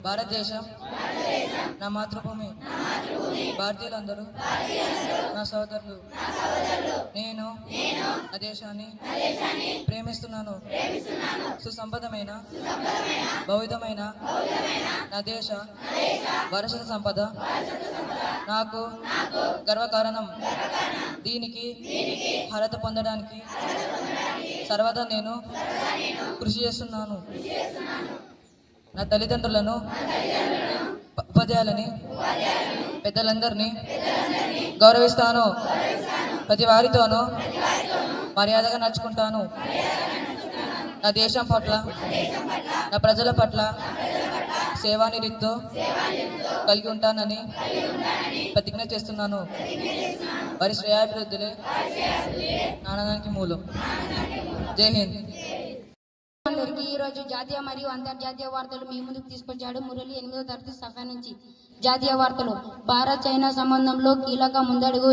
భారతదేశం నా మాతృభూమి. భారతీయులందరూ నా సోదరులు. నేను ఆ దేశాన్ని ప్రేమిస్తున్నాను. సుసంపదమైన బౌద్ధమైన నా దేశ వారసత్వ సంపద నాకు గర్వకారణం. దీనికి అర్హత పొందడానికి సర్వదా నేను కృషి చేస్తున్నాను. నా తల్లిదండ్రులను, ఉపాధ్యాయులని, పెద్దలందరినీ గౌరవిస్తాను. ప్రతి వారితోనూ మర్యాదగా నడుచుకుంటాను. నా దేశం పట్ల, నా ప్రజల పట్ల సేవానివృత్తితో కలిగి ఉంటానని ప్రతిజ్ఞ చేస్తున్నాను. వారి శ్రేయాభివృద్ధులే ఆనందానికి మూలం. జై హింద్. అందరికీ ఈరోజు జాతీయ మరియు అంతర్జాతీయ వార్తలు మీ ముందుకు తీసుకొచ్చాడు మురళి. 8వ తరగతి సఫా నుంచి జాతీయ వార్తలు. భారత్ చైనా సంబంధంలో కీలక ముందడుగు.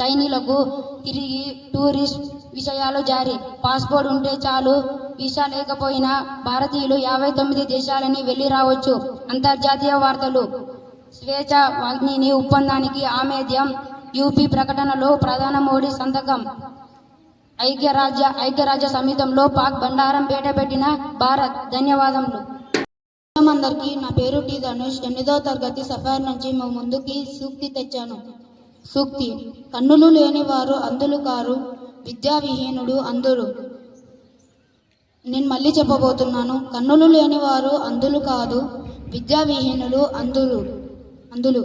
చైనీలకు తిరిగి టూరిస్ట్ విషయాలు జారీ. పాస్పోర్ట్ ఉంటే చాలు, వీసా లేకపోయినా భారతీయులు 59 దేశాలని వెళ్లి రావచ్చు. అంతర్జాతీయ వార్తలు. స్వేచ్ఛ వాగ్ని ఒప్పందానికి ఆమోదం. యూపీ ప్రకటనలో ప్రధాని మోడీ సంతకం. ఐక్యరాజ్య సమితిలో పాక్ బండారం బయటపెట్టిన భారత్. ధన్యవాదములు. అందరికీ నా పేరు టి ధనుష్. 8వ తరగతి సఫార్ నుంచి మా ముందుకి సూక్తి తెచ్చాను. సూక్తి: కన్నులు లేని వారు అంధులు కారు, విద్యావిహీనుడు అంధుడు. నేను మళ్ళీ చెప్పబోతున్నాను. కన్నులు లేని వారు అంధులు కాదు, విద్యావిహీనులు అంధులు.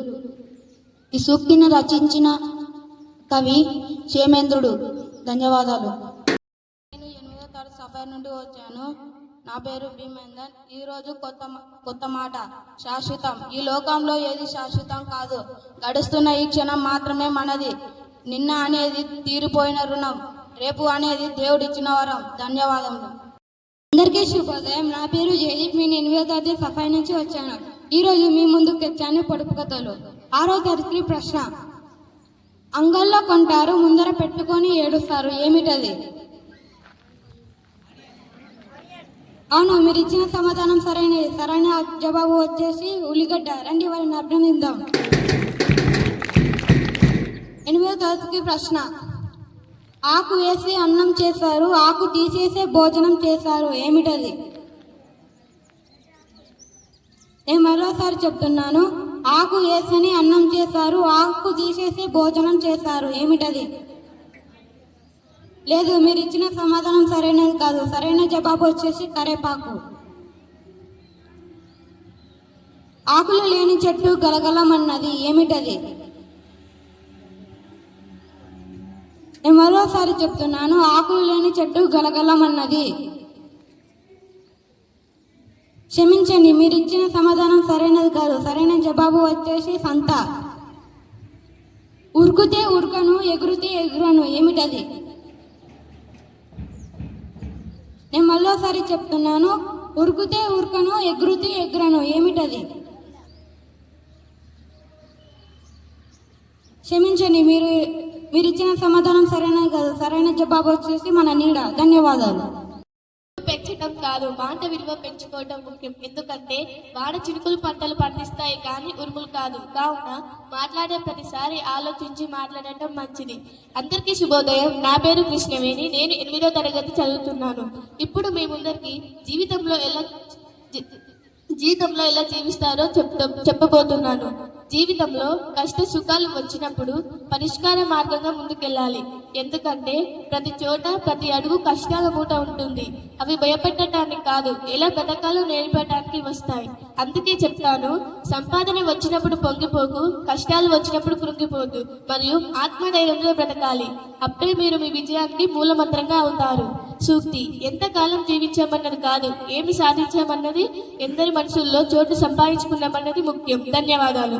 ఈ సూక్తిని రచించిన కవి క్షేమేంద్రుడు. ధన్యవాదాలు. నేను 8వ తరగతి సఫార్ నుండి వచ్చాను. నా పేరు భీమేందర్. ఈరోజు కొత్త మాట. శాశ్వతం. ఈ లోకంలో ఏది శాశ్వతం కాదు. గడుస్తున్న ఈ క్షణం మాత్రమే మనది. నిన్న అనేది తీరిపోయిన రుణం, రేపు అనేది దేవుడిచ్చిన వరం. ధన్యవాదములు. అందరికీ శుభోదయం. నా పేరు జయదీప్. నేను 8వ తరగతి సఫాయి నుంచి వచ్చాను. ఈరోజు మీ ముందుకు తెచ్చాను పొడుపు కథలు. 6వ తరగతి ప్రశ్న: అంగల్లో కొంటారు, ముందర పెట్టుకొని ఏడుస్తారు, ఏమిటది? అవును, మీరు ఇచ్చిన సమాధానం సరైనది. సరైన జవాబు వచ్చేసి ఉల్లిగడ్డ. రండి, వారిని అభినందిద్దాం. 8వ తరగతి ప్రశ్న: ఆకు వేసి అన్నం చేశారు, ఆకు తీసేసే భోజనం చేశారు, ఏమిటది? నేను మరోసారి చెప్తున్నాను. ఆకు వేసని అన్నం చేశారు, ఆకు తీసేసి భోజనం చేశారు, ఏమిటది? లేదు, మీరు ఇచ్చిన సమాధానం సరైనది కాదు. సరైన జవాబు వచ్చేసి కరేపాకు. ఆకులు లేని చెట్టు గలగలమన్నది, ఏమిటది? నేను మరోసారి చెప్తున్నాను. ఆకులు లేని చెట్టు గలగలమన్నది. క్షమించండి, మీరు ఇచ్చిన సమాధానం సరైనది కాదు. సరైన జవాబు వచ్చేసి సంత. ఉరుకుతే ఉరకను, ఎగురుతే ఎగురను, ఏమిటది? నేను మళ్ళోసారి చెప్తున్నాను. ఉరుకుతే ఉరకను, ఎగురుతే ఎగురను, ఏమిటది? క్షమించండి, మీరు ఇచ్చిన సమాధానం సరైనది కాదు. సరైన జవాబు వచ్చేసి మన నీడ. ధన్యవాదాలు. పెంచడం కాదు, మాట విలువ పెంచుకోవడం ముఖ్యం. ఎందుకంటే వాడ చినుకులు పంటలు పండిస్తాయి కానీ ఉరుములు కాదు. కావున మాట్లాడే ప్రతిసారి ఆలోచించి మాట్లాడటం మంచిది. అందరికీ శుభోదయం. నా పేరు కృష్ణవేణి. నేను 8వ తరగతి చదువుతున్నాను. ఇప్పుడు మీ ముందరికి జీవితంలో ఎలా జీవిస్తారో చెప్పబోతున్నాను. జీవితంలో కష్ట సుఖాలు వచ్చినప్పుడు పరిష్కార మార్గంగా ముందుకెళ్ళాలి. ఎందుకంటే ప్రతి చోట ప్రతి అడుగు కష్టాల మూట ఉంటుంది. అవి భయపెట్టడానికి కాదు, ఎలా బ్రతకాలో నేర్పడానికి వస్తాయి. అందుకే చెప్తాను, సంపాదన వచ్చినప్పుడు పొంగిపోకు, కష్టాలు వచ్చినప్పుడు కృంగిపోదు, మరియు ఆత్మధైర్యంతో బ్రతకాలి. అప్పుడే మీరు మీ విజయానికి మూలమంత్రంగా అవుతారు. సూక్తి: ఎంతకాలం జీవించామన్నది కాదు, ఏమి సాధించామన్నది, ఎందరి మనసుల్లో చోటు సంపాదించుకున్నామన్నది ముఖ్యం. ధన్యవాదాలు.